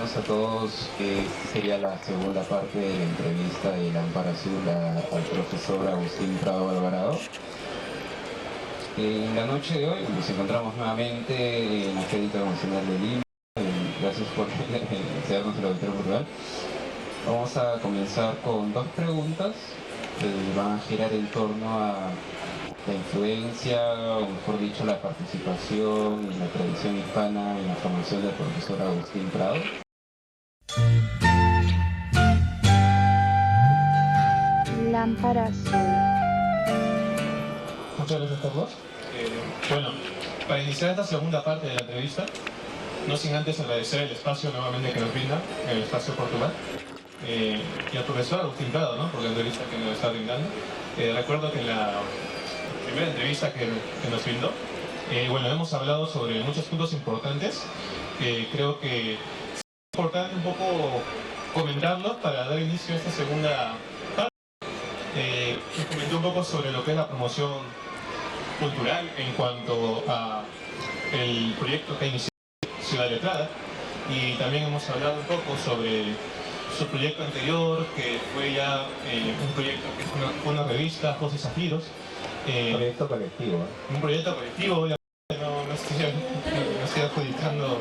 buenas a todos. Sería la segunda parte de la entrevista de Lámpara Azul al profesor Agustín Prado Alvarado. En la noche de hoy nos encontramos nuevamente en la Feria Internacional de Lima. Gracias por cedernos el auditorio virtual. Vamos a comenzar con dos preguntas que van a girar en torno a la influencia, o mejor dicho, la participación en la tradición hispana en la formación del profesor Agustín Prado. Lámpara Azul. Muchas gracias, Carlos. Bueno, para iniciar esta segunda parte de la entrevista, no sin antes agradecer el espacio nuevamente que nos brinda, el espacio Portugal, y al profesor Agustín Prado, ¿no?, por la entrevista que nos está brindando. Recuerdo que en la primera entrevista que nos brindó, bueno, hemos hablado sobre muchos puntos importantes. Creo que es importante un poco comentarlos para dar inicio a esta segunda parte. Nos comentó un poco sobre lo que es la promoción cultural en cuanto a el proyecto que ha iniciado Ciudad Letrada, y también hemos hablado un poco sobre su proyecto anterior, que fue ya un proyecto que fue una revista, Ojos y Zafiros. Un proyecto colectivo. Un proyecto colectivo, obviamente no estoy adjudicando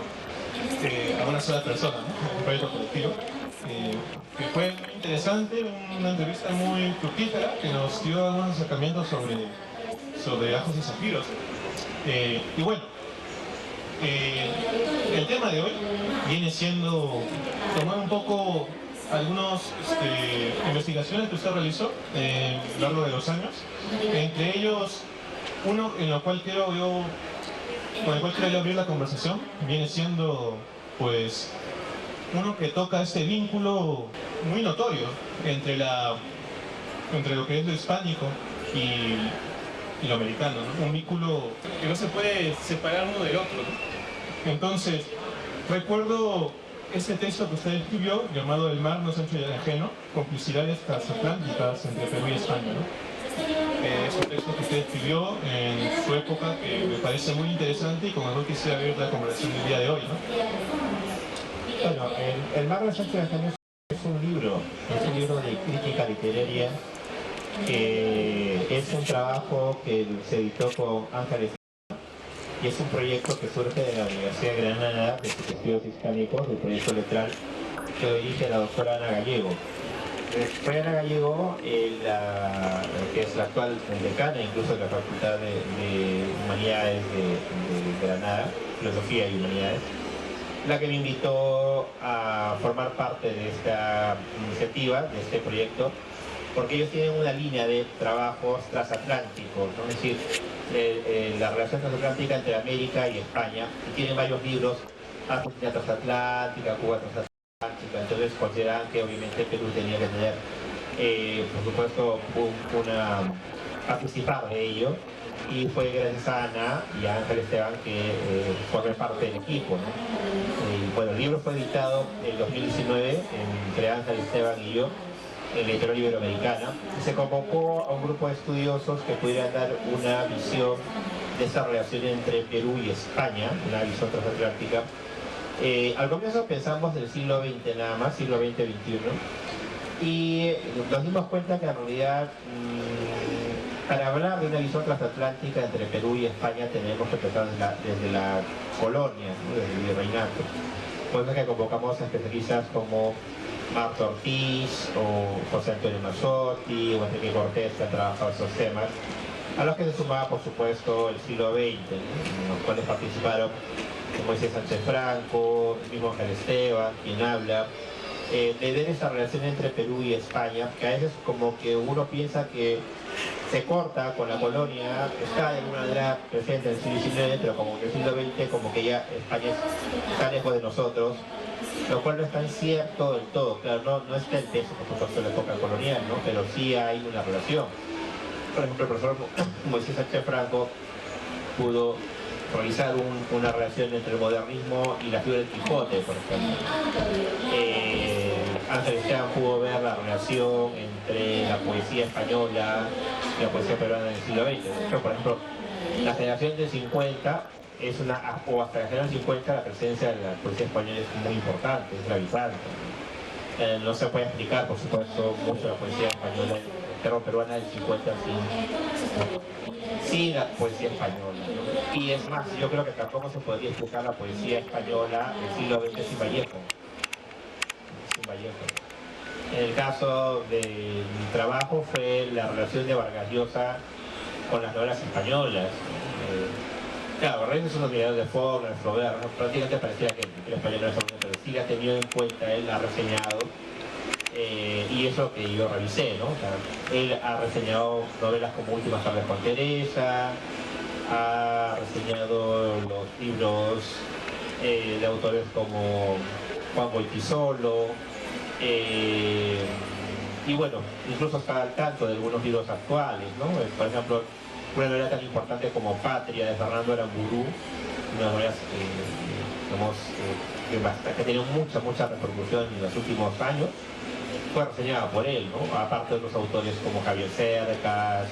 a una sola persona, ¿no? Un proyecto colectivo. Que fue muy interesante, una entrevista muy fructífera que nos dio algunos acercamientos sobre Ojos y Zafiros. Y bueno, el tema de hoy viene siendo tomar un poco algunas investigaciones que usted realizó a lo largo de los años, entre ellos uno con el cual quiero yo abrir la conversación, viene siendo pues uno que toca este vínculo muy notorio entre lo que es lo hispánico y lo americano, ¿no? Un vínculo que no se puede separar uno del otro, ¿no? Entonces, recuerdo ese texto que usted escribió, llamado El mar no es ancho y ajeno, complicidades transatlánticas entre Perú y España, ¿no? Es un texto que usted escribió en su época que me parece muy interesante y con el cual quisiera abrir la conversación del día de hoy, ¿no? Bueno, El mar no es ancho y ajeno es un libro de crítica literaria que es un trabajo que se editó con Ángeles, y es un proyecto que surge de la Universidad de Granada, de sus estudios hispánicos, del proyecto letral que dirige la doctora Ana Gallego. Ana Gallego, que es la actual decana incluso de la Facultad de Humanidades de Granada, Filosofía y Humanidades, la que me invitó a formar parte de esta iniciativa, de este proyecto, porque ellos tienen una línea de trabajos transatlánticos, ¿no? Es decir, la relación transatlántica entre América y España, y tienen varios libros, Argentina transatlántica, Cuba transatlántica. Entonces consideran que obviamente Perú tenía que tener, por supuesto, participar de ello, y fue gracias a Ana y a Ángel Esteban que formé parte del equipo, ¿no? Bueno, el libro fue editado en 2019 entre Ángel Esteban y yo en la editorial iberoamericana. Se convocó a un grupo de estudiosos que pudieran dar una visión de esa relación entre Perú y España, una visión transatlántica. Al comienzo pensamos del siglo XX nada más, siglo XX-XXI, y nos dimos cuenta que en realidad para hablar de una visión transatlántica entre Perú y España tenemos que empezar desde la colonia, ¿no?, desde el virreinato. Por eso que convocamos a especialistas como Marta Ortiz o José Antonio Mazzotti o Enrique Cortés, que han trabajado esos temas, a los que se sumaba por supuesto el siglo XX, ¿no?, en los cuales participaron Moisés Sánchez Franco, el mismo Ángel Esteban, quien habla de ver esa relación entre Perú y España, que a veces como que uno piensa que se corta con la colonia, está de alguna manera presente en el siglo XIX, pero como que el siglo XX, como que ya España está lejos de nosotros, lo cual no es tan cierto del todo. Claro, no está el peso, por supuesto, de la época colonial, ¿no?, pero sí hay una relación. Por ejemplo, el profesor Moisés Sánchez Franco pudo realizar una relación entre el modernismo y la figura del Quijote, por ejemplo. Ángel Esteban pudo ver la relación entre la poesía española y la poesía peruana en el siglo XX. Por ejemplo, la generación del 50 es o hasta los años 50 la presencia de la poesía española es muy importante, es gravitante. No se puede explicar, por supuesto, mucho la poesía española, peruana del 50 sin la poesía española, ¿no? Y es más, yo creo que tampoco se podría explicar la poesía española del siglo XX sin Vallejo. En el caso de mi trabajo fue la relación de Vargas Llosa con las novelas españolas. Claro, Reyes es un admirador de Faulkner, de Flaubert, ¿no? Prácticamente parecía que el español no es algo, pero sí la ha tenido en cuenta, él la ha reseñado, y eso que yo revisé, ¿no? O sea, él ha reseñado novelas como Últimas tardes con Teresa, ha reseñado los libros de autores como Juan Goytisolo, y bueno, incluso está al tanto de algunos libros actuales, ¿no? Por ejemplo, una novela tan importante como Patria de Fernando Aramburu, una novela que ha tenido mucha repercusión en los últimos años, fue reseñada por él, ¿no? Aparte de otros autores como Javier Cercas,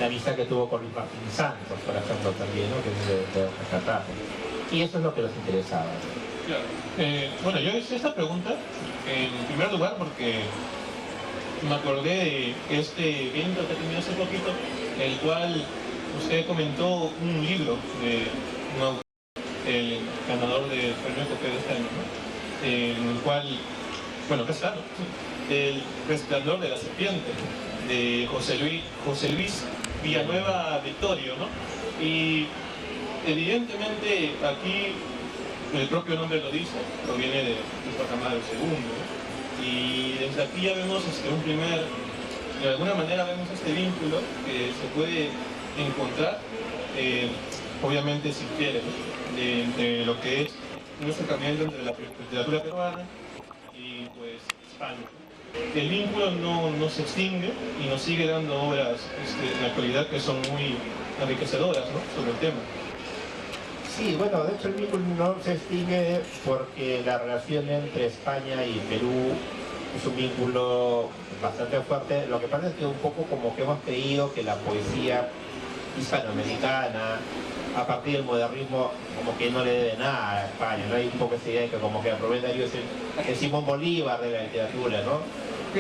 la amistad que tuvo con Luis Martín Santos, por ejemplo, también, ¿no? Que es de rescatar. Y eso es lo que nos interesaba. Claro. Bueno, yo hice esta pregunta en primer lugar porque me acordé de este evento que ha tenido hace poquito, el cual usted comentó un libro de un autor, el ganador del premio Copé de este año, ¿no? En el cual, bueno, ¿qué está? ¿No? El Resplandor de la Serpiente, de José Luis Villanueva Vittorio, ¿no? Y evidentemente aquí el propio nombre lo dice, proviene de Tupac Amaru II, ¿no? Y desde aquí ya vemos de alguna manera vemos este vínculo que se puede encontrar, obviamente si quiere, ¿no? Entre lo que es un acercamiento entre la literatura peruana y pues España. El vínculo no se extingue y nos sigue dando obras en la actualidad que son muy enriquecedoras, ¿no? Sobre el tema. Sí, bueno, de hecho el vínculo no se extingue porque la relación entre España y Perú es un vínculo bastante fuerte. Lo que pasa es que un poco como que hemos creído que la poesía hispanoamericana, a partir del modernismo, como que no le debe nada a España, ¿no? Hay un poco esa idea de que como que Rubén Darío es el Simón Bolívar de la literatura, ¿no?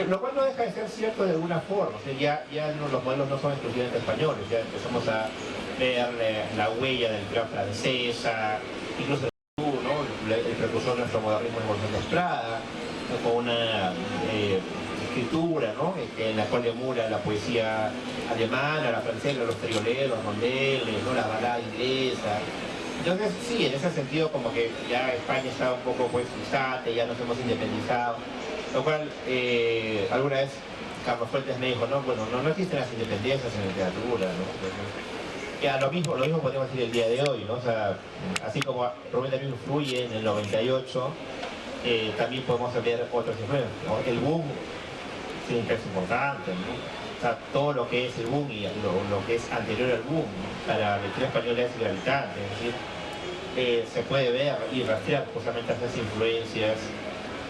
Lo cual no deja de ser cierto de alguna forma. O sea, ya los modelos no son exclusivamente españoles, ya empezamos a ver la huella del gran francesa, incluso ¿no? El precursor de nuestro modernismo es Gonzalo Estrada, ¿no? Con una escritura, ¿no? En la cual emula la poesía alemana, la francesa, los trioleros, los rondeles, ¿no? La balada inglesa. Entonces, sí, en ese sentido como que ya España estaba un poco pues distante, ya nos hemos independizado, lo cual alguna vez Carlos Fuentes me dijo, no, bueno, no existen las independencias en la literatura, ¿no? Ya, lo mismo podríamos decir el día de hoy, ¿no? O sea, así como Rubén Darío influye en el 98, también podemos ver otros influencias, ¿no? El boom siempre es importante, ¿no? O sea, todo lo que es el boom y lo que es anterior al boom, ¿no? Para la literatura española es gravitante, es decir, se puede ver y rastrear justamente esas influencias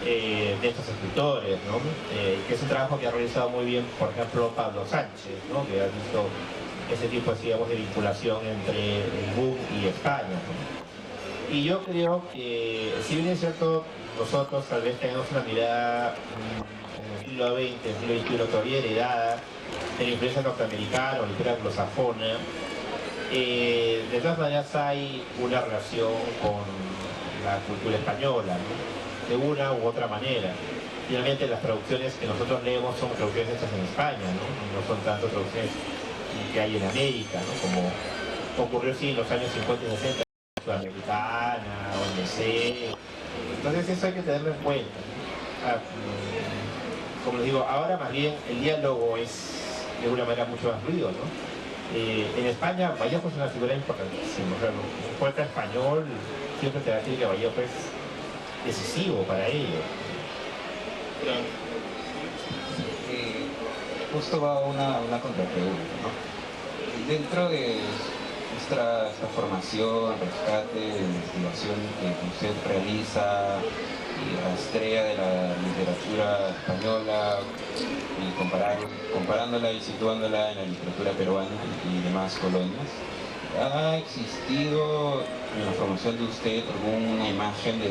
de estos escritores, ¿no? Que es un trabajo que ha realizado muy bien, por ejemplo, Pablo Sánchez, ¿no? Que ha visto ese tipo, digamos, de vinculación entre el boom y España, ¿no? Y yo creo que, si bien es cierto, nosotros tal vez tenemos una mirada en el siglo XX, en el siglo XXI todavía heredada de la influencia norteamericana o literatura anglosajona, de todas maneras hay una relación con la cultura española, ¿no? De una u otra manera. Finalmente las traducciones que nosotros leemos son traducciones hechas en España, no son tanto traducciones que hay en América, ¿no? Como ocurrió sí en los años 50 y 60, Sudamericana, OMC. Entonces eso hay que tenerlo en cuenta, ¿no? Como les digo, ahora más bien el diálogo es de una manera mucho más fluido, ¿no? En España Vallejo es una figura importantísima, o sea, un poeta español siempre te va a decir que Vallejo es decisivo para ello. Claro. Justo va una contrapregunta, ¿no? Dentro de esta formación, rescate, investigación que usted realiza y rastrea de la literatura española y comparándola y situándola en la literatura peruana y demás colonias, ¿ha existido en la formación de usted alguna imagen de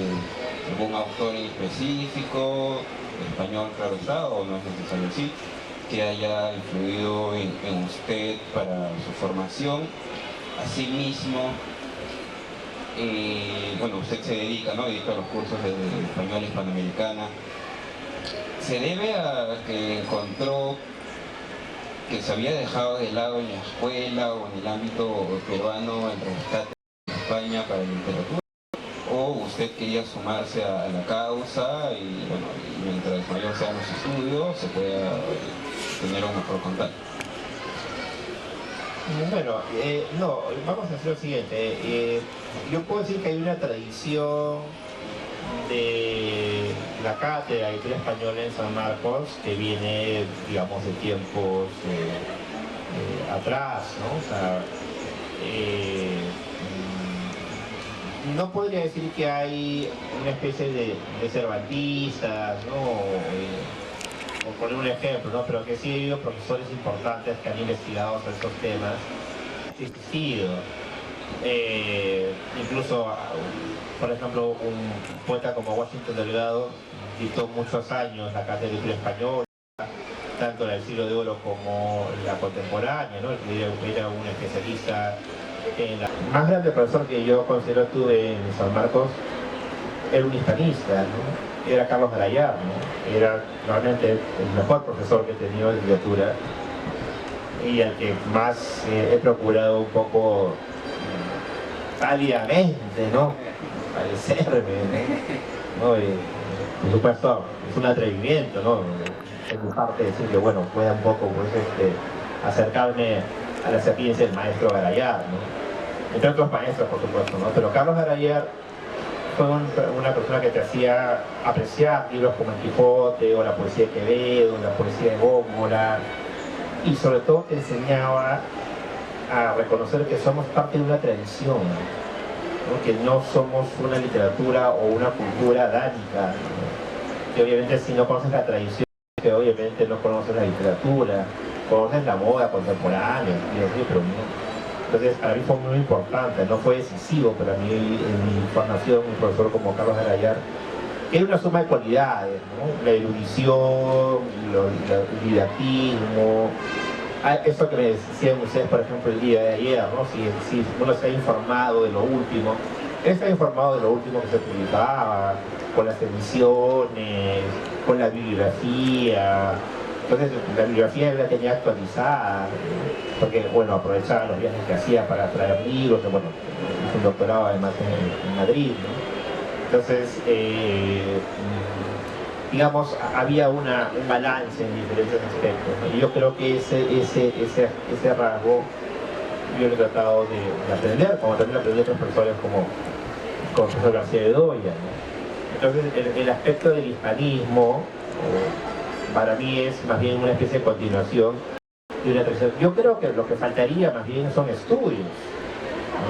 algún autor en específico, español claro está, o no es necesario así, que haya influido en usted para su formación? Asimismo, bueno, usted se dedica, ¿no? Dedica a los cursos de español hispanoamericana. ¿Se debe a que encontró que se había dejado de lado en la escuela o en el ámbito peruano el rescate de España para la literatura? ¿O usted quería sumarse a la causa y, bueno, mientras mayor sean los estudios se pueda tener un mejor contacto? Bueno, no, vamos a hacer lo siguiente. Yo puedo decir que hay una tradición de la cátedra de literatura española en San Marcos que viene, digamos, de tiempos atrás, ¿no? O sea, no podría decir que hay una especie de cervantistas, ¿no? Por poner un ejemplo, ¿no? Pero que sí ha habido profesores importantes que han investigado sobre estos temas. Ha existido. Incluso, por ejemplo, un poeta como Washington Delgado dictó muchos años la cátedra de literatura española, tanto la del siglo de oro como la contemporánea, ¿no? Era un especialista en la... El más grande profesor que yo considero tuve en San Marcos era un hispanista, ¿no? Era Carlos Garayar, ¿no? Era realmente el mejor profesor que he tenido de literatura y al que más he procurado un poco pálidamente, ¿no? Parecerme, ¿no? Y, por supuesto, es un atrevimiento, ¿no? Es mi parte decir que, bueno, pueda un poco pues, acercarme a la sapiencia del maestro Garayar, ¿no? Entre otros maestros, por supuesto, ¿no? Pero Carlos Garayar fue una persona que te hacía apreciar libros como El Quijote, o la poesía de Quevedo, la poesía de Góngora, y sobre todo te enseñaba a reconocer que somos parte de una tradición, ¿no? Que no somos una literatura o una cultura dánica, ¿no? Que obviamente si no conoces la tradición, que obviamente no conoces la literatura, conoces la moda contemporánea, pero no. Entonces para mí fue muy importante, no fue decisivo para mí en mi formación, un profesor como Carlos Garayar, que era una suma de cualidades, ¿no? La erudición, el didactismo, eso que me decían ustedes, por ejemplo, el día de ayer, ¿no? Si uno se ha informado de lo último, él está informado de lo último que se publicaba, con las emisiones, con la bibliografía. Entonces la bibliografía él la tenía actualizada, porque bueno, aprovechaba los viajes que hacía para traer libros, que bueno, hizo un doctorado además en Madrid, ¿no? Entonces, digamos, había un balance en diferentes aspectos, ¿no? Y yo creo que ese rasgo yo lo he tratado de aprender, como también aprendí otros profesores como el profesor García Bedoya, ¿no? Entonces el aspecto del hispanismo para mí es más bien una especie de continuación de una tradición. Yo creo que lo que faltaría más bien son estudios,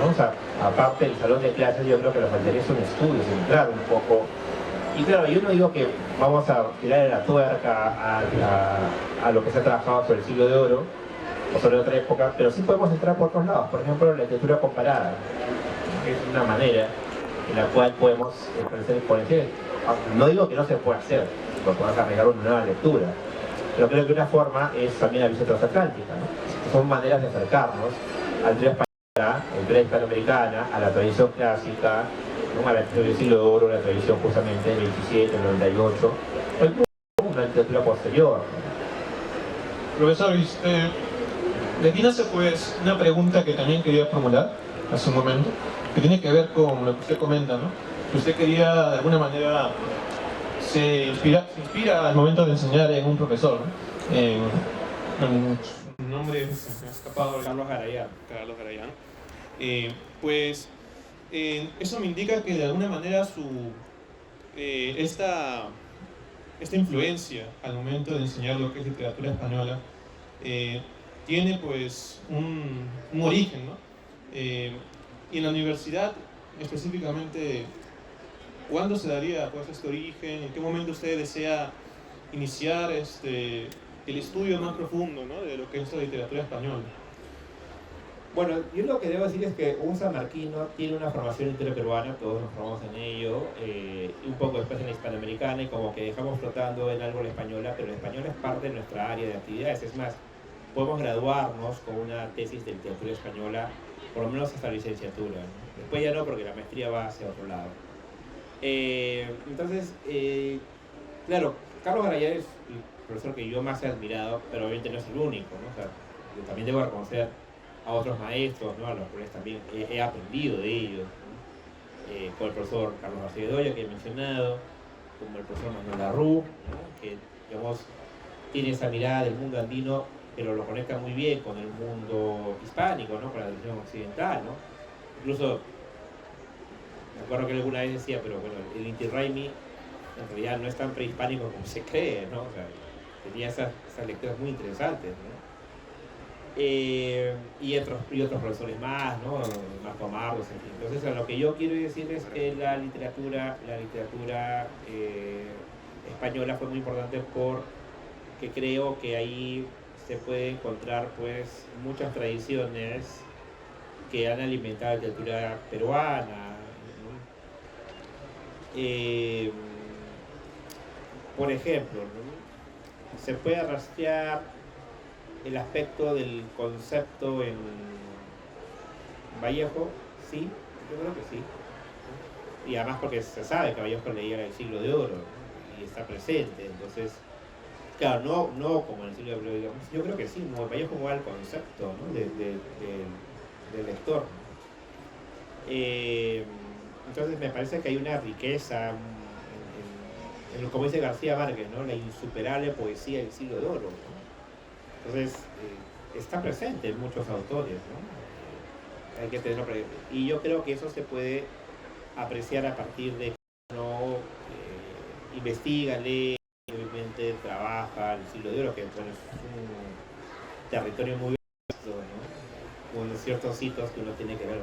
¿no? O sea, aparte del salón de clases, yo creo que lo que faltaría son estudios, entrar un poco. Y claro, yo no digo que vamos a tirar la tuerca a lo que se ha trabajado sobre el siglo de oro o sobre otra época, pero sí podemos entrar por otros lados. Por ejemplo, la literatura comparada, que es una manera en la cual podemos establecer exponenciales. No digo que no se pueda hacer, lo podemos arreglar una nueva lectura, pero creo que una forma es también la visión transatlántica, ¿no? Son maneras de acercarnos al tren española, el tren hispanoamericana, a la tradición clásica, ¿no? A la tradición del siglo de oro, la tradición justamente del 27, del 98, o incluso una literatura posterior, ¿no? Profesor, de aquí nace pues una pregunta que también quería formular hace un momento, que tiene que ver con lo que usted comenta, ¿no? Que usted quería de alguna manera se inspira al momento de enseñar en un profesor, ¿no? Su nombre me ha escapado, Carlos Garayar. Carlos Garayar. Pues eso me indica que de alguna manera esta influencia al momento de enseñar lo que es literatura española tiene pues un origen, ¿no? Y en la universidad específicamente, ¿cuándo se daría pues este origen? ¿En qué momento usted desea iniciar el estudio más profundo, ¿no? De lo que es la literatura española? Bueno, yo lo que debo decir es que un sanmarquino tiene una formación interperuana, todos nos formamos en ello, un poco después en la hispanoamericana, y como que dejamos flotando en algo la española, pero la española es parte de nuestra área de actividades. Es más, podemos graduarnos con una tesis de literatura española, por lo menos hasta la licenciatura, ¿no? Después ya no, porque la maestría va hacia otro lado. Entonces, claro, Carlos Garayar es el profesor que yo más he admirado, pero obviamente no es el único, ¿no? O sea, yo también debo reconocer a otros maestros, ¿no? A los cuales también he aprendido de ellos, ¿no? Con el profesor Carlos García Bedoya, que he mencionado, como el profesor Manuel Larrú, ¿no? Que, digamos, tiene esa mirada del mundo andino, pero lo conecta muy bien con el mundo hispánico, ¿no? Con la tradición occidental, ¿no? Incluso, me acuerdo que él alguna vez decía, pero bueno, el Inti Raymi en realidad no es tan prehispánico como se cree, ¿no? O sea, tenía esas lecturas muy interesantes, ¿no? Y otros profesores más, ¿no? Marco Amargos, en fin. Entonces, lo que yo quiero decir es que la literatura española fue muy importante porque creo que ahí se puede encontrar, pues, muchas tradiciones que han alimentado la literatura peruana, ¿no? Por ejemplo, ¿no? Se puede rastrear el aspecto del concepto en Vallejo, sí, yo creo que sí. Y además porque se sabe que Vallejo leía el Siglo de Oro, ¿no? Y está presente, entonces, claro, no como en el Siglo de Oro, digamos, yo creo que sí, ¿no? Vallejo va al concepto, ¿no? del lector, ¿no? Entonces me parece que hay una riqueza como dice García Márquez, ¿no? La insuperable poesía del Siglo de Oro, ¿no? Entonces, está presente en muchos autores, ¿no? Hay que tenerlo presente. Y yo creo que eso se puede apreciar a partir de que uno investiga, lee, obviamente trabaja el Siglo de Oro, que bueno, es un territorio muy vasto, ¿no? Con ciertos hitos que uno tiene que ver.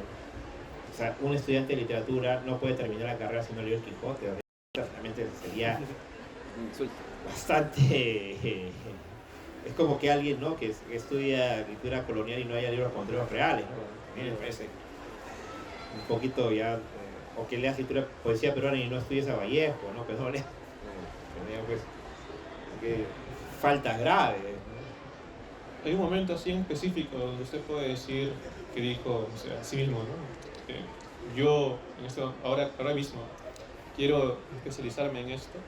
O sea, un estudiante de literatura no puede terminar la carrera si no leyó el Quijote. Realmente sería bastante... Es como que alguien, ¿no? que estudia literatura colonial y no haya libros contrarios reales, ¿no? A mí me parece un poquito ya... o que lea poesía peruana y no estudies a Vallejo, ¿no? Perdón, pues, que faltas graves, ¿no? Hay un momento así en específico donde usted puede decir que dijo, o sea, a sí mismo, ¿no? Que yo, en esto, ahora mismo, quiero especializarme en esto.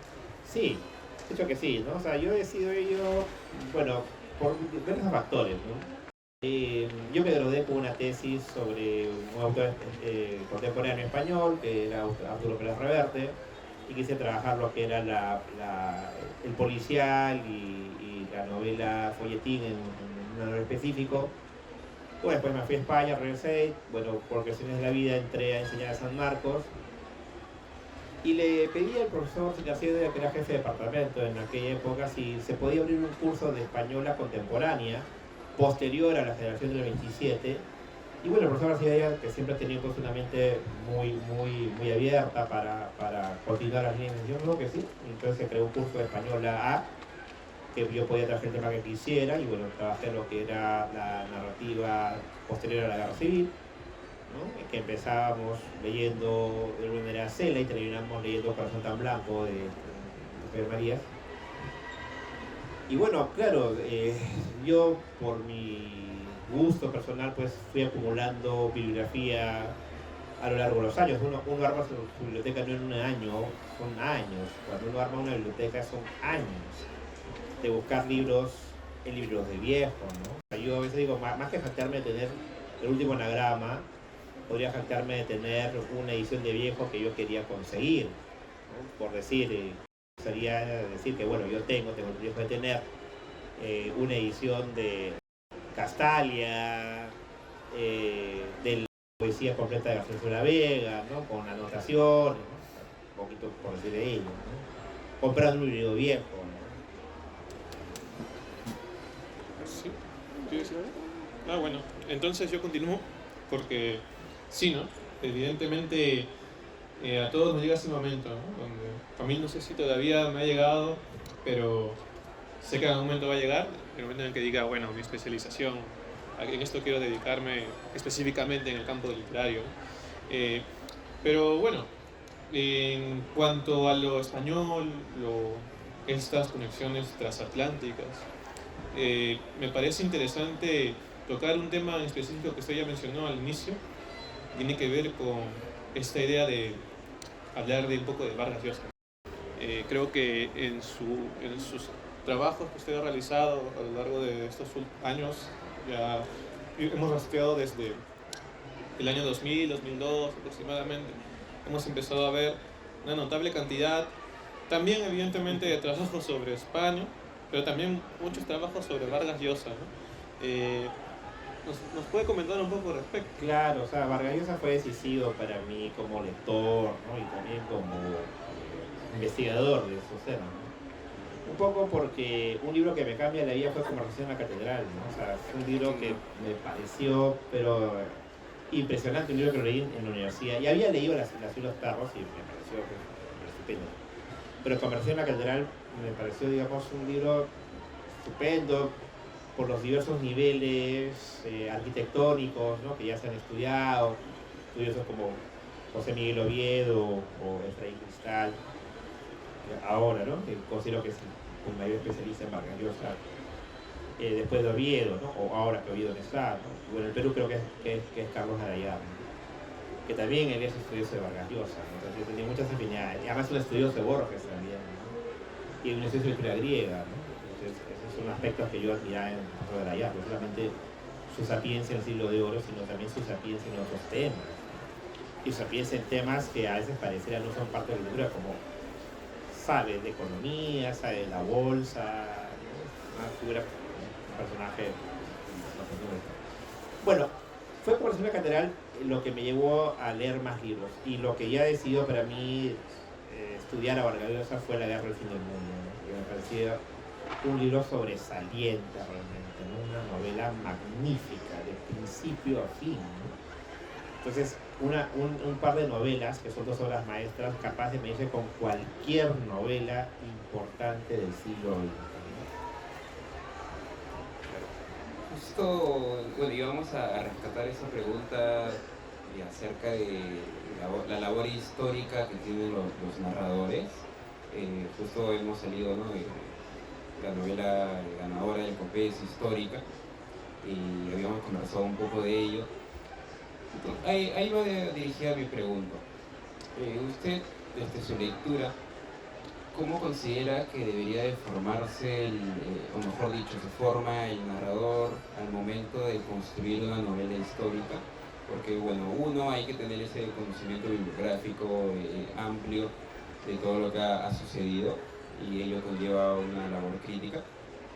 Sí, de hecho que sí, ¿no? O sea, yo he decidido ello, bueno, por diversos factores, ¿no? Yo me gradué con una tesis sobre un autor contemporáneo español, que era Arturo Pérez Reverte, y quise trabajar lo que era el policial y la novela folletín en un honor específico. Bueno, después me fui a España, regresé, bueno, por cuestiones de la vida entré a enseñar a San Marcos, y le pedí al profesor García, que era jefe de departamento en aquella época, si se podía abrir un curso de española contemporánea posterior a la generación del 27. Y bueno, el profesor García, que siempre ha tenido pues, una mente muy abierta para continuar las líneas, yo creo que sí. Entonces se creó un curso de española A, que yo podía trabajar el tema que quisiera, y bueno, trabajé lo que era la narrativa posterior a la Guerra Civil, ¿no? Que empezábamos leyendo de alguna manera Cela y terminamos leyendo Corazón tan Blanco de Javier Marías. Y bueno, claro, yo por mi gusto personal pues fui acumulando bibliografía a lo largo de los años. Uno arma su biblioteca no en un año, son años. Cuando uno arma una biblioteca son años de buscar libros en libros de viejo, ¿no? Yo a veces digo, más que jactarme de tener el último anagrama, podría jactarme de tener una edición de viejo que yo quería conseguir, ¿no? Por decir, sería decir que bueno, yo tengo el privilegio de tener una edición de Castalia, de la poesía completa de García de la Vega, ¿no? Con anotaciones, ¿no? Un poquito por decir de ello, ¿no? Comprando un libro viejo, ¿no? ¿Sí? ¿Quieres decir algo? Bueno, entonces yo continúo porque sí, ¿no? Evidentemente a todos nos llega ese momento, ¿no? Donde a mí no sé si todavía me ha llegado, pero sé que en algún momento va a llegar, el momento en el que diga, bueno, mi especialización en esto quiero dedicarme específicamente en el campo literario. Pero bueno, en cuanto a lo español, estas conexiones transatlánticas, me parece interesante tocar un tema en específico que usted ya mencionó al inicio. Tiene que ver con esta idea de hablar de un poco de Vargas Llosa. Creo que en sus trabajos que usted ha realizado a lo largo de estos años, ya hemos rastreado desde el año 2000, 2002 aproximadamente, hemos empezado a ver una notable cantidad, también evidentemente de trabajos sobre España, pero también muchos trabajos sobre Vargas Llosa, ¿no? ¿Nos puede comentar un poco al respecto? Claro, o sea, Vargas Llosa fue decisivo para mí como lector, ¿no? Y también como investigador de esos temas, ¿no? Un poco porque un libro que me cambia la vida fue Conversación en la Catedral, ¿no? O sea, fue un libro que me pareció, pero impresionante, un libro que lo leí en la universidad. Y había leído Las y los perros y me pareció estupendo. Pero Conversación en la Catedral me pareció, digamos, un libro estupendo por los diversos niveles arquitectónicos, ¿no? Que ya se han estudiado, estudiosos como José Miguel Oviedo o Efraín Cristal, ahora, ¿no? Que considero que es el mayor especialista en Vargas Llosa, después de Oviedo, ¿no? O ahora que Oviedo no está, ¿no? Y bueno, en el Perú creo que es Carlos Arayán, ¿no? Que también él es estudioso de Vargas Llosa, ¿no? Entonces tenía muchas afinidades, y además un estudioso de Borges también, ¿no? Y un estudioso de historia griega, ¿no? Esos son aspectos que yo admiraba en Carlos Arayán, no solamente su sapiencia en el siglo de oro, sino también su sapiencia en otros temas, y su sapiencia en temas que a veces pareciera no son parte de la literatura, como sabe de economía, sabe de la bolsa, ¿no? Una figura, un personaje. Bueno, fue por la catedral lo que me llevó a leer más libros, y lo que ya decidió para mí estudiar a Vargas Llosa fue La Guerra del Fin del Mundo, ¿no? Que me parecía un libro sobresaliente realmente, ¿no? Una novela magnífica de principio a fin, ¿no? Entonces, un par de novelas, que son dos obras maestras, capaz de medirse con cualquier novela importante del siglo XX. Justo, bueno, íbamos a rescatar esa pregunta acerca de la labor histórica que tienen los narradores. Justo hemos salido, ¿no?, de la novela ganadora del COPES histórica, y habíamos conversado un poco de ello. Ahí va dirigida mi pregunta. Usted, desde su lectura, ¿cómo considera que debería de formarse, o mejor dicho, se forma el narrador al momento de construir una novela histórica? Porque, bueno, uno, hay que tener ese conocimiento bibliográfico amplio de todo lo que ha sucedido, y ello conlleva una labor crítica.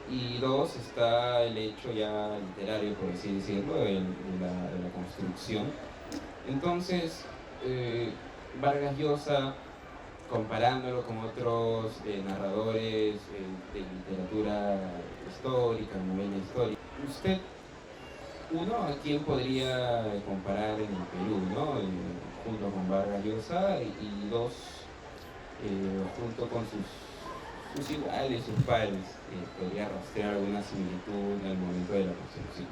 Y dos, está el hecho ya literario, por así decirlo, de la construcción. Entonces, Vargas Llosa, comparándolo con otros narradores de literatura histórica, novela histórica, ¿usted, uno, a quién podría comparar en el Perú, ¿no?, junto con Vargas Llosa, y dos, junto con sus iguales, sus pares, podría rastrear alguna similitud en el momento de la construcción?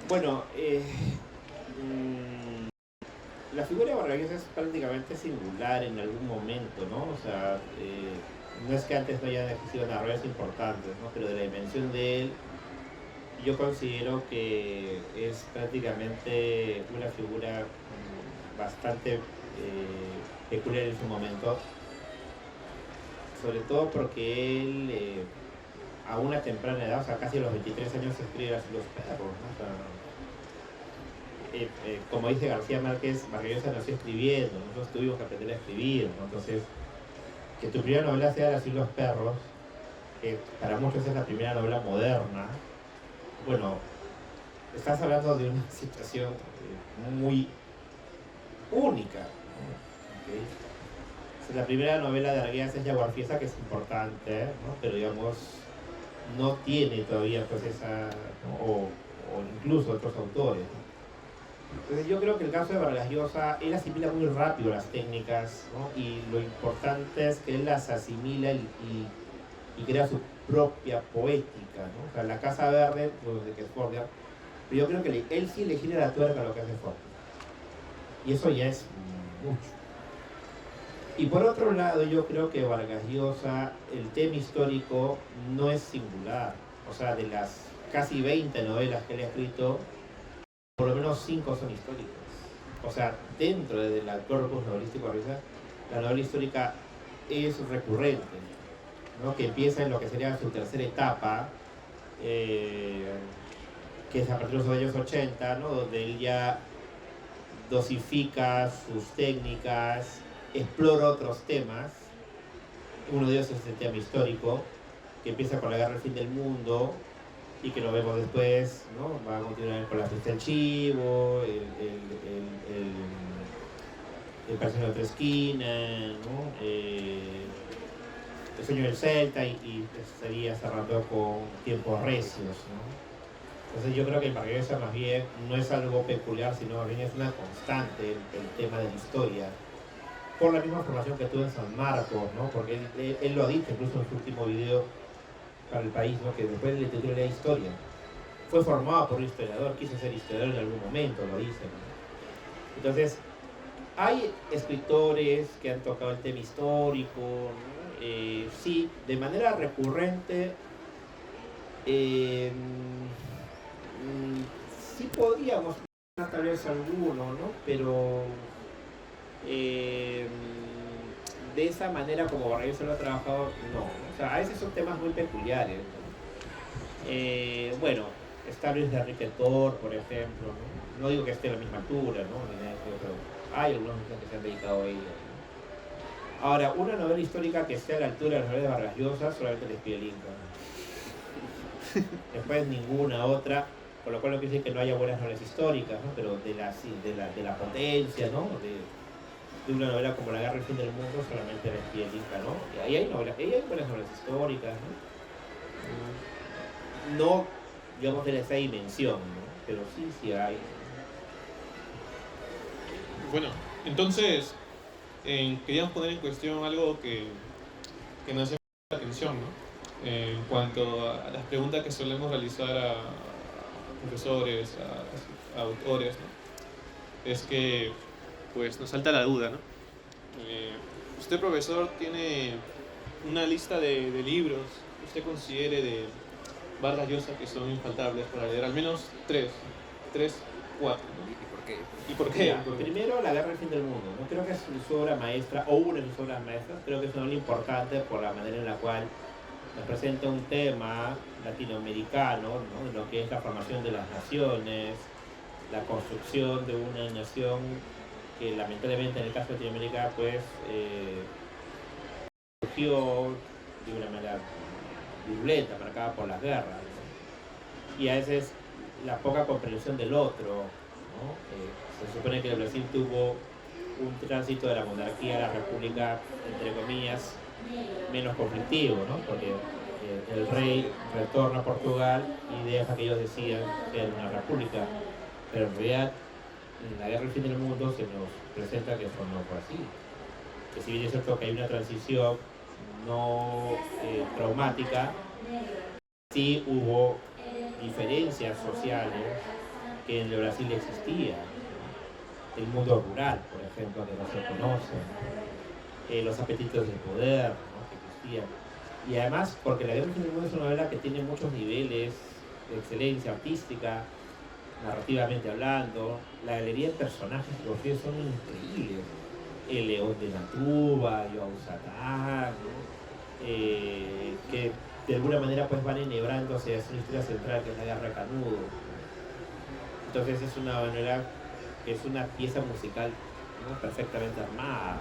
Bueno, la figura de Vargas Llosa es prácticamente singular en algún momento, ¿no? O sea, no es que antes no hayan existido narradores importantes, ¿no? Pero de la dimensión de él, yo considero que es prácticamente una figura bastante peculiar en su momento, sobre todo porque él, a una temprana edad, o sea, casi a los 23 años, escribe Las y los perros, ¿no? O sea, como dice García Márquez, Vargas Llosa nació escribiendo, nosotros tuvimos que aprender a escribir, ¿no? Entonces, que tu primera novela sea Las y los perros, que para muchos es la primera novela moderna, bueno, estás hablando de una situación muy única, ¿no? ¿Okay? O sea, la primera novela de Arguedas es Yaguarfiesta, que es importante, ¿no? Pero digamos, no tiene todavía pues esa, ¿no? o incluso otros autores, ¿no? Entonces yo creo que el caso de Vargas Llosa, él asimila muy rápido las técnicas, ¿no? Y lo importante es que él las asimila y y crea su propia poética, ¿no? O sea, La Casa Verde, pues, de que es Faulkner, pero yo creo que él sí le gira la tuerca a lo que hace Faulkner. Y eso ya es mucho. Y por otro lado, yo creo que Vargas Llosa, el tema histórico no es singular. O sea, de las casi 20 novelas que él ha escrito, por lo menos 5 son históricas. O sea, dentro del corpus novelístico, la novela histórica es recurrente, ¿no? Que empieza en lo que sería su tercera etapa, que es a partir de los años 80, ¿no? Donde él ya dosifica sus técnicas, explora otros temas. Uno de ellos es el tema histórico, que empieza con la guerra del fin del mundo y que lo vemos después, ¿no? Va a continuar con la fiesta del chivo, el personaje de otra esquina, ¿no? El sueño del Celta y estaría cerrando con Tiempos Recios, ¿no? Entonces yo creo que el Vargas Llosa más bien no es algo peculiar, sino más bien es una constante el tema de la historia. Por la misma formación que tuvo en San Marcos, ¿no? Porque él lo ha dicho incluso en su último video para El País, ¿no? Que después de la literatura de la historia. Fue formado por un historiador, quiso ser historiador en algún momento, lo dice, ¿no? Entonces, hay escritores que han tocado el tema histórico, ¿no? Sí, de manera recurrente, sí podríamos tal vez alguno, ¿no? Pero de esa manera como Vargas Llosa lo ha trabajado, no. O sea, a veces son temas muy peculiares, ¿no? Bueno, está Luis de Enrique Tor, por ejemplo, ¿no? No digo que esté a la misma altura, ¿no? Ni nada de eso, pero hay algunos que se han dedicado a ello, ¿no? Ahora, una novela histórica que esté a la altura de las novelas de Vargas Llosa solamente Les pide el Inca, ¿no? Después ninguna otra, por lo cual no quiere decir que no haya buenas novelas históricas, ¿no? Pero de la potencia, ¿no? De una novela como La Guerra del Fin del Mundo solamente Les pide el Inca, ¿no? Y ahí hay buenas novelas históricas, ¿no? No, digamos, de esa dimensión, ¿no? Pero sí hay. Bueno, entonces queríamos poner en cuestión algo que nos llama la atención, ¿no? En cuanto a las preguntas que solemos realizar a profesores, a autores, ¿no? Es que pues nos salta la duda, ¿no? Usted, profesor, tiene una lista de libros que usted considere de Vargas Llosa que son infaltables para leer, al menos 3, 4, ¿no? ¿Y por qué? Primero, La Guerra del Fin del Mundo, ¿no? Creo que es su obra maestra, o una de sus obras maestras. Creo que es una obra importante por la manera en la cual nos presenta un tema latinoamericano, ¿no? Lo que es la formación de las naciones, la construcción de una nación que lamentablemente en el caso de Latinoamérica pues surgió de una manera violenta, marcada por las guerras, ¿no? Y a veces la poca comprensión del otro, ¿no? Se supone que el Brasil tuvo un tránsito de la monarquía a la república, entre comillas, menos conflictivo, ¿no? Porque el rey retorna a Portugal y deja que ellos decidan que era una república, pero en realidad en La Guerra del Fin del Mundo se nos presenta que eso no fue así. Que si bien es cierto que hay una transición no traumática, sí hubo diferencias sociales que en el Brasil existían. El mundo rural, por ejemplo, que no se conoce, los apetitos del poder, ¿no? Que existían. Y además, porque La Guerra del Fin del Mundo es una novela que tiene muchos niveles de excelencia artística, narrativamente hablando. La galería de personajes que ofrece son increíbles. El León de Natuba, Joao Satán, ¿no? Que de alguna manera pues van enhebrándose hacia una historia central que es la Guerra de Canudo. Entonces es una novela que es una pieza musical, ¿no? Perfectamente armada.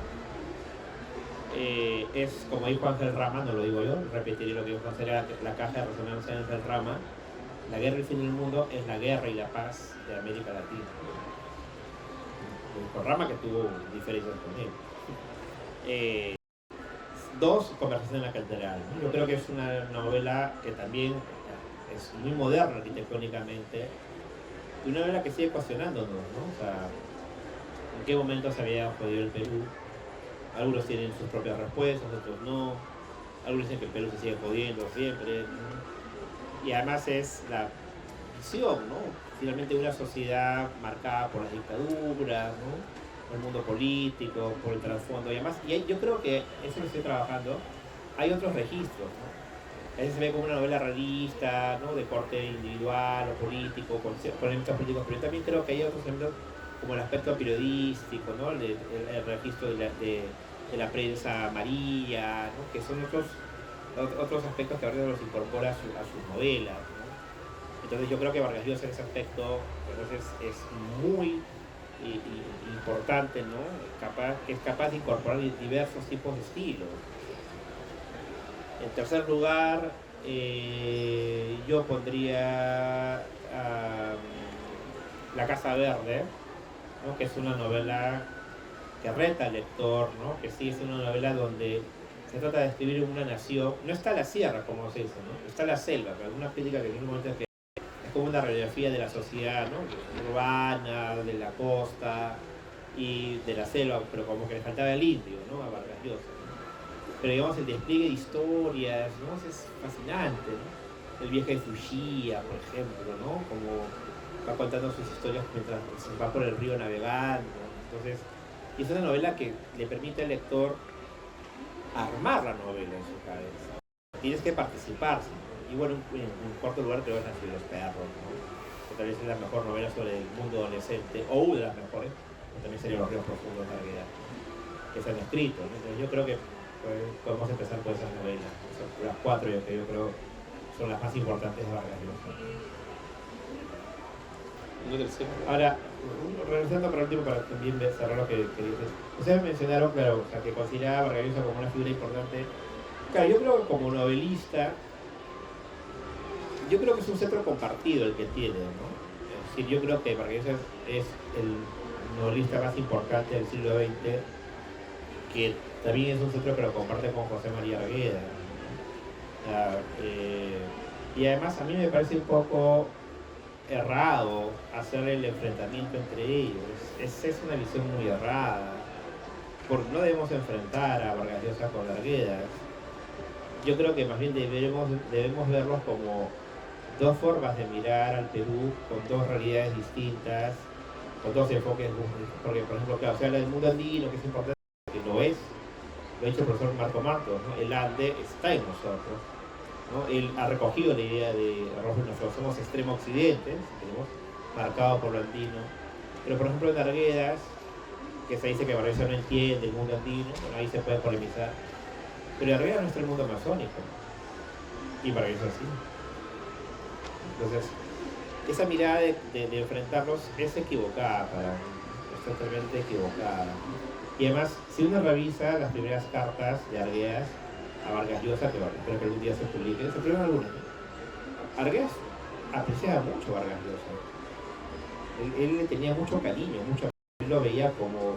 Es, como dijo Ángel Rama, no lo digo yo, repetiré lo que dijo Ángel, la caja de resonancia de Ángel Rama: La Guerra del Fin del Mundo es la guerra y la paz de América Latina. Dijo Rama, que tuvo diferencias con él. 2, Conversación en la Catedral, ¿no? Yo creo que es una novela que también es muy moderna arquitectónicamente, y una novela que sigue cuestionándonos, ¿no? O sea, ¿en qué momento se había jodido el Perú? Algunos tienen sus propias respuestas, otros no. algunos dicen que el Perú se sigue jodiendo siempre, ¿no? Y además es la visión, ¿no? Finalmente una sociedad marcada por las dictaduras, ¿no? Por el mundo político, por el trasfondo y además, yo creo que eso lo estoy trabajando, hay otros registros, ¿no? A veces se ve como una novela realista, ¿no? De corte individual o político, con elementos políticos, pero yo también creo que hay otros elementos como el aspecto periodístico, ¿no? El registro de la prensa amarilla, ¿no? Que son otros aspectos que Vargas los incorpora a sus novelas, ¿no? Entonces yo creo que Vargas Llosa en ese aspecto entonces, es muy importante, ¿no? Es capaz de incorporar diversos tipos de estilos. En tercer lugar, yo pondría La Casa Verde, ¿no? Que es una novela que reta al lector, ¿no? Que sí es una novela donde se trata de describir una nación. No está la sierra, como se dice, ¿no? Está la selva, pero alguna crítica que en un momento es como una radiografía de la sociedad, ¿no? Urbana, de la costa y de la selva, pero como que le faltaba el indio, ¿no? A Vargas Llosa, ¿no? Pero digamos el despliegue de historias, ¿no? Es fascinante, ¿no? El viaje de Fushia, por ejemplo, ¿no? Como va contando sus historias mientras va por el río navegando. Entonces, y es una novela que le permite al lector armar la novela en su cabeza. Tienes que participar, ¿sí? Y bueno, en cuarto lugar creo que es Nació de los Perros, ¿no? Que tal vez es la mejor novela sobre el mundo adolescente, o una de las mejores, que también sería Los Ríos Profundos de la Vida, que se han escrito, ¿no? Entonces yo creo que podemos empezar por esas novelas. Son las cuatro que yo creo son las más importantes de Vargas Llosa. Ahora, regresando para último, para también cerrar lo que dices. Ustedes mencionaron, claro, o sea, que consideraba a Vargas Llosa como una figura importante. Claro, yo creo que como novelista, yo creo que es un centro compartido el que tiene, ¿no? Es decir, yo creo que Vargas Llosa es el novelista más importante del siglo XX, que también es un centro que lo comparte con José María Argueda, ¿no? Y además a mí me parece un poco errado hacer el enfrentamiento entre ellos. Es una visión muy errada, porque no debemos enfrentar a Vargas Llosa con Arguedas. Yo creo que más bien debemos verlos como dos formas de mirar al Perú, con dos realidades distintas, con dos enfoques, porque por ejemplo, claro, se habla del mundo andino, que es importante, que lo es, lo ha dicho el profesor Marco Martos, ¿no? El Ande está en nosotros, ¿no? Él ha recogido la idea de nosotros somos extremo occidente, tenemos marcado por lo andino, pero por ejemplo en Arguedas, que se dice que Vargas Llosa no entiende el mundo andino, bueno, ahí se puede polemizar, pero Arguedas no está el mundo amazónico, y Vargas Llosa sí. Entonces, esa mirada de enfrentarlos es equivocada para mí, es totalmente equivocada. Y además, si uno revisa las primeras cartas de Arguedas a Vargas Llosa, que espero que algún día se publiquen, se publican algunas, ¿no? Arguedas apreciaba mucho a Vargas Llosa. Él le tenía mucho cariño, él lo veía como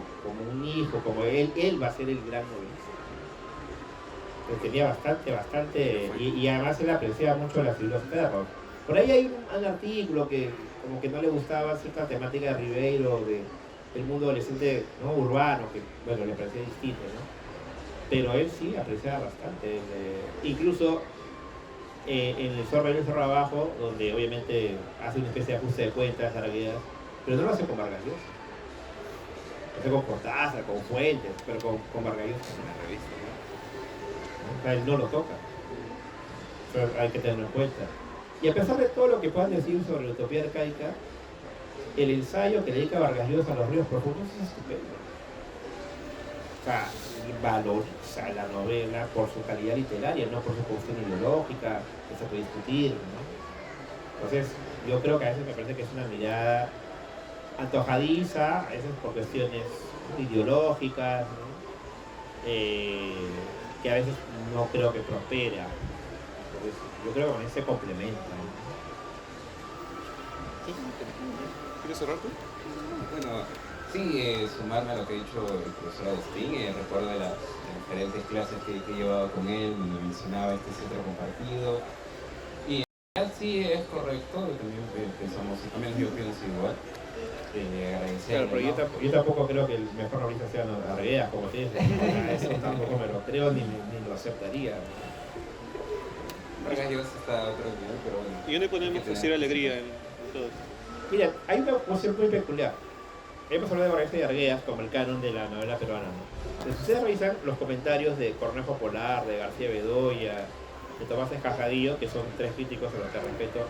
un hijo, como él va a ser el gran novelista. Él tenía bastante, y además él apreciaba mucho la figura de los perros. Por ahí hay un artículo que como que no le gustaba cierta temática de Ribeiro, del mundo adolescente, ¿no? Urbano, que bueno, le parecía distinto, ¿no? Pero él sí apreciaba bastante. Incluso en El Zorro y el Zorro Abajo, donde obviamente hace una especie de ajuste de cuentas, Arguedas, pero no lo hace con Vargas Llosa. Lo hace con Cortázar, con Fuentes, pero con Vargas Llosa en la revista, ¿no? A él no lo toca. Pero hay que tenerlo en cuenta. Y a pesar de todo lo que puedan decir sobre la utopía arcaica, el ensayo que dedica Vargas Llosa a Los Ríos Profundos es estupendo. O sea, valoriza la novela por su calidad literaria, no por su cuestión ideológica, que se puede discutir, ¿no? Entonces, yo creo que a veces me parece que es una mirada antojadiza, a veces por cuestiones ideológicas, ¿no? Que a veces no creo que prospera. Entonces, yo creo que con ese complementa, ¿no? ¿Quieres cerrar tú? Bueno, sí, sumarme a lo que ha dicho el profesor Agustín, recuerdo de las diferentes clases que he llevado con él, donde mencionaba este centro compartido. Y en realidad sí es correcto, también pensamos, también yo pienso igual. Agradecer. Claro, pero ¿no? yo tampoco creo que el mejor novelista sea Arguedas, como tienes. Eso tampoco me lo creo ni lo aceptaría, ¿no? Vargas Llosa está a otro nivel, pero bueno. ¿Y dónde podemos decir alegría en todo? Mira, hay una cuestión muy peculiar. Hemos hablado de Vargas y Arguedas como el canon de la novela peruana, ¿no? Si ustedes revisan los comentarios de Cornejo Polar, de García Bedoya, de Tomás Escajadillo, que son tres críticos a los que respeto,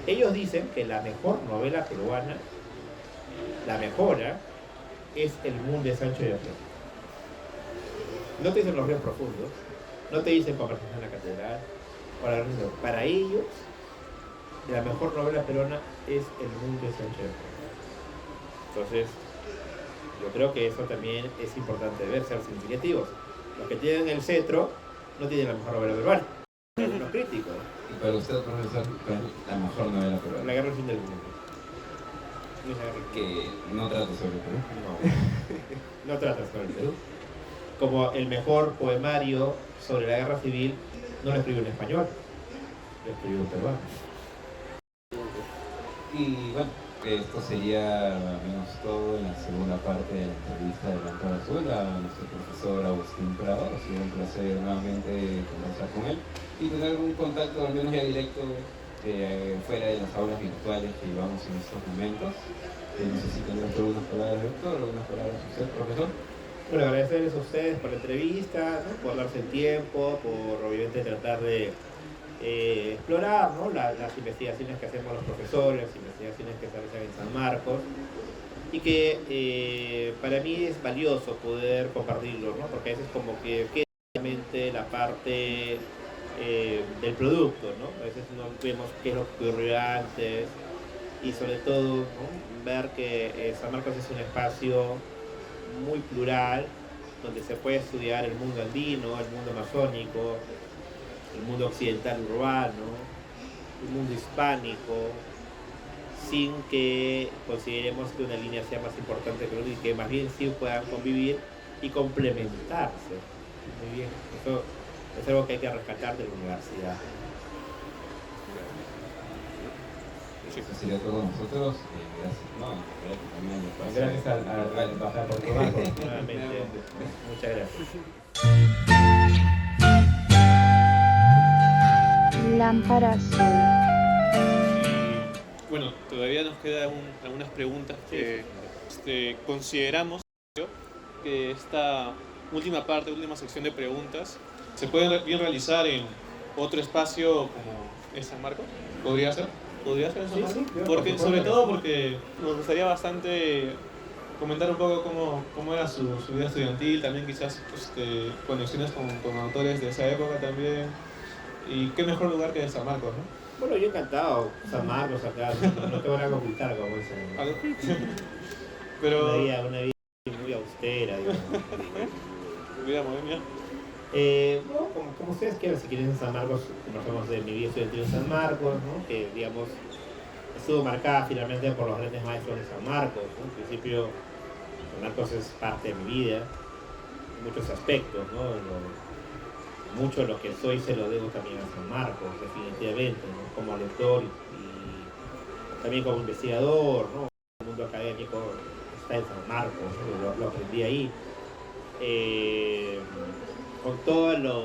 ellos dicen que la mejor novela peruana, la mejora, es El Mundo de Sancho de Otero. No te dicen Los Ríos Profundos, no te dicen Conversación en la Catedral, para ellos, la mejor novela peruana es El Mundo de Sancho de Otero. Entonces, yo creo que eso también es importante ver, ser significativos. Los que tienen el cetro no tienen la mejor novela peruana, son los críticos. Y para usted, profesor, ¿cuál es la mejor novela La peruana? Guerra del Fin del Mundo. No es la guerra. Que no trata sobre Perú. No trata sobre el Perú. Como el mejor poemario sobre la guerra civil no lo escribió en español, lo escribió en peruano. Y bueno, esto sería al menos todo en la segunda parte de la entrevista de Lámpara Azul a nuestro profesor Agustín Prado. Ha sido un placer nuevamente conversar con él y tener un contacto al menos ya directo fuera de las aulas virtuales que llevamos en estos momentos. No sé si tendrán algunas palabras, doctor, algunas palabras usted, profesor. Bueno, agradecerles a ustedes por la entrevista, ¿no? Por darse el tiempo, por obviamente tratar de explorar, ¿no? las investigaciones que hacemos los profesores, las investigaciones que se realizan en San Marcos, y que para mí es valioso poder compartirlo, ¿no? Porque a veces como que queda solamente la parte del producto, ¿no? A veces no vemos qué es lo que ocurrió antes, y sobre todo, ¿no? Ver que San Marcos es un espacio muy plural, donde se puede estudiar el mundo andino, el mundo amazónico, el mundo occidental urbano, el mundo hispánico, sin que consideremos que una línea sea más importante que otra y que más bien sí puedan convivir y complementarse. Muy bien, eso es algo que hay que rescatar de la universidad. Eso sería todo con nosotros. Gracias. Gracias al embajador por trabajo, nuevamente. Muchas gracias. Lámpara azul. Bueno, todavía nos quedan algunas preguntas que consideramos que esta última parte, última sección de preguntas, se pueden bien realizar en otro espacio como es San Marcos. ¿Podría ser? ¿Podría ser en San Marcos? Sí, porque, por sobre supuesto. todo porque nos gustaría bastante comentar un poco cómo era su vida estudiantil, también quizás conexiones con autores de esa época también. Y qué mejor lugar que San Marcos, ¿no? Bueno, yo encantado, San Marcos acá, no tengo nada que ocultar, como dicen. Pero... Una vida muy austera, digamos. Vida bohemia. Bueno, como ustedes quieran, si quieren en San Marcos, conversamos de mi vida estudiantil en San Marcos, ¿no? Que digamos, estuvo marcada finalmente por los grandes maestros de San Marcos, ¿no? En principio, San Marcos es parte de mi vida, en muchos aspectos, ¿no? Mucho de lo que soy se lo debo también a San Marcos, definitivamente, ¿no? Como lector y también como investigador, ¿no? El mundo académico está en San Marcos, ¿no? Lo aprendí ahí. Con todos los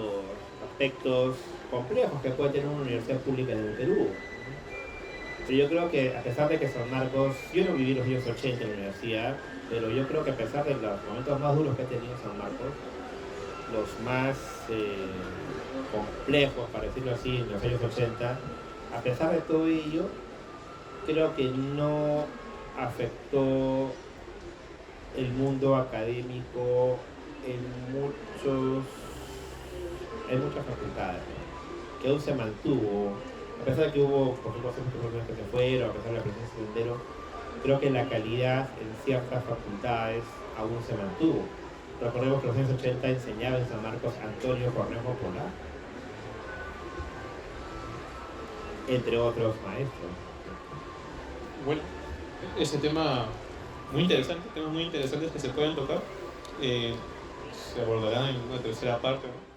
aspectos complejos que puede tener una universidad pública en el Perú. Pero yo creo que a pesar de que San Marcos, yo no viví los años 80 en la universidad, pero yo creo que a pesar de los momentos más duros que ha tenido San Marcos, los más complejos, para decirlo así, en los años 80, a pesar de todo ello, creo que no afectó el mundo académico en muchas facultades, ¿no? Que aún se mantuvo, a pesar de que hubo, por supuesto, muchos profesores que se fueron, a pesar de la presencia de Sendero, creo que la calidad en ciertas facultades aún se mantuvo. Recordemos que en los años 80 enseñaba en San Marcos Antonio Cornejo Polar, entre otros maestros. Bueno, ese tema muy interesante, temas muy interesantes que se pueden tocar, se abordarán en una tercera parte, ¿no?